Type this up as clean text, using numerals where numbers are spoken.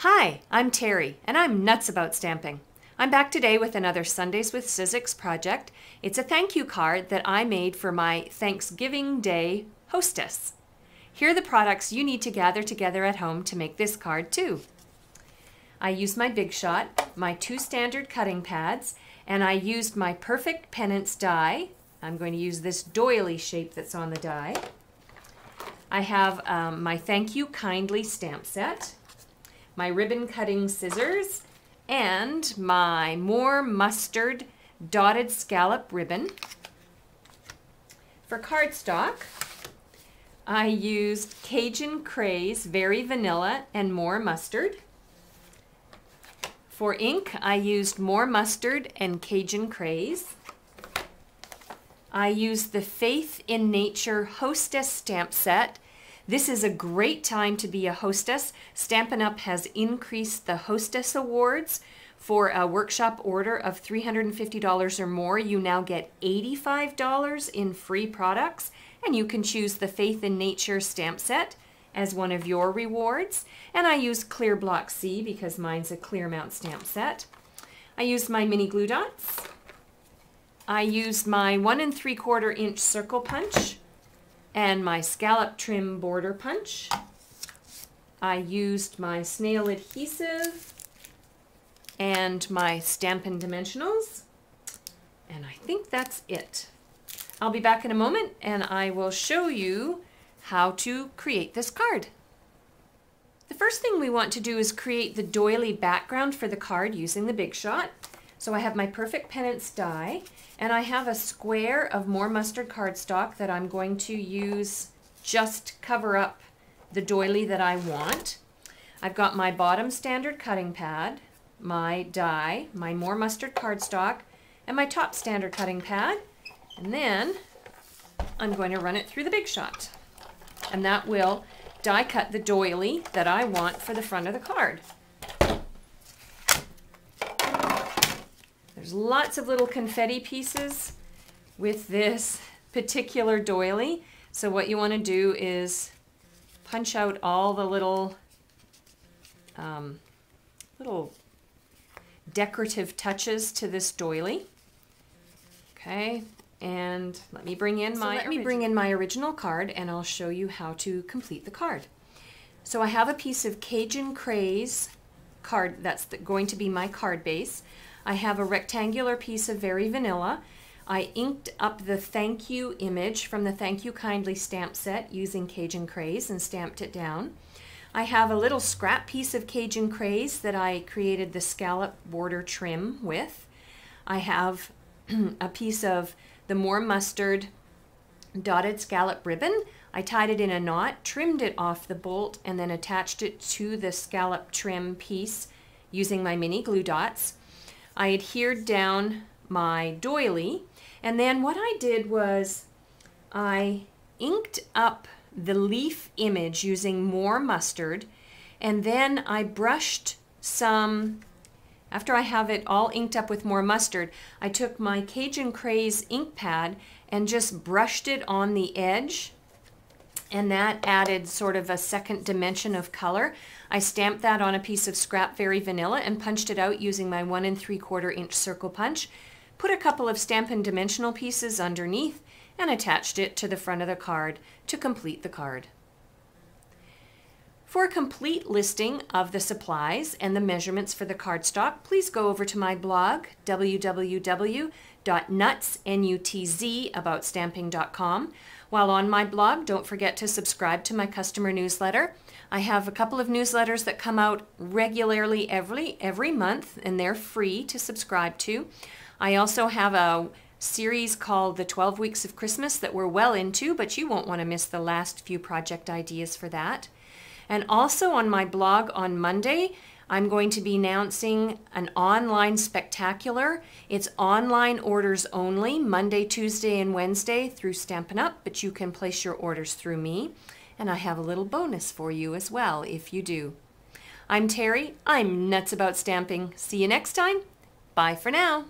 Hi, I'm Terry, and I'm nuts about stamping. I'm back today with another Sundays with Sizzix project. It's a thank you card that I made for my Thanksgiving Day hostess. Here are the products you need to gather together at home to make this card too. I used my Big Shot, my 2 standard cutting pads, and I used my Perfect Pennants die. I'm going to use this doily shape that's on the die. I have my Thank You Kindly stamp set, my ribbon cutting scissors, and my More Mustard dotted scallop ribbon. For cardstock, I used Cajun Craze Very Vanilla and More Mustard. For ink, I used More Mustard and Cajun Craze. I used the Faith in Nature Hostess stamp set. This is a great time to be a hostess. Stampin' Up! Has increased the Hostess Awards. For a workshop order of $350 or more, you now get $85 in free products, and you can choose the Faith in Nature stamp set as one of your rewards. And I used Clear Block C because mine's a clear mount stamp set. I used my mini glue dots. I used my 1 3/4 inch circle punch and my scallop trim border punch. I used my snail adhesive and my Stampin' Dimensionals. And I think that's it. I'll be back in a moment and I will show you how to create this card. The first thing we want to do is create the doily background for the card using the Big Shot. So I have my Perfect Pennants die, and I have a square of More Mustard cardstock that I'm going to use just to cover up the doily that I want. I've got my bottom standard cutting pad, my die, my More Mustard cardstock, and my top standard cutting pad. And then I'm going to run it through the Big Shot. And that will die cut the doily that I want for the front of the card. There's lots of little confetti pieces with this particular doily. So what you want to do is punch out all the little decorative touches to this doily. Okay, and let me bring in my original card and I'll show you how to complete the card. So I have a piece of Cajun Craze card that's going to be my card base. I have a rectangular piece of Very Vanilla. I inked up the thank you image from the Thank You Kindly stamp set using Cajun Craze and stamped it down. I have a little scrap piece of Cajun Craze that I created the scallop border trim with. I have a piece of the More Mustard dotted scallop ribbon. I tied it in a knot, trimmed it off the bolt, and then attached it to the scallop trim piece using my mini glue dots. I adhered down my doily, and then what I did was I inked up the leaf image using More Mustard, and then I brushed some, after I have it all inked up with More Mustard, I took my Cajun Craze ink pad and just brushed it on the edge, and that added sort of a second dimension of color. I stamped that on a piece of scrap Very Vanilla and punched it out using my 1 3/4 inch circle punch, put a couple of Stampin' Dimensional pieces underneath, and attached it to the front of the card to complete the card. For a complete listing of the supplies and the measurements for the cardstock, please go over to my blog, www.nutzaboutstamping.com. While on my blog, don't forget to subscribe to my customer newsletter. I have a couple of newsletters that come out regularly every month, and they're free to subscribe to. I also have a series called The 12 Weeks of Christmas that we're well into, but you won't want to miss the last few project ideas for that. And also on my blog on Monday, I'm going to be announcing an online spectacular. It's online orders only, Monday, Tuesday, and Wednesday through Stampin' Up!, but you can place your orders through me. And I have a little bonus for you as well if you do. I'm Terry. I'm nuts about stamping. See you next time. Bye for now.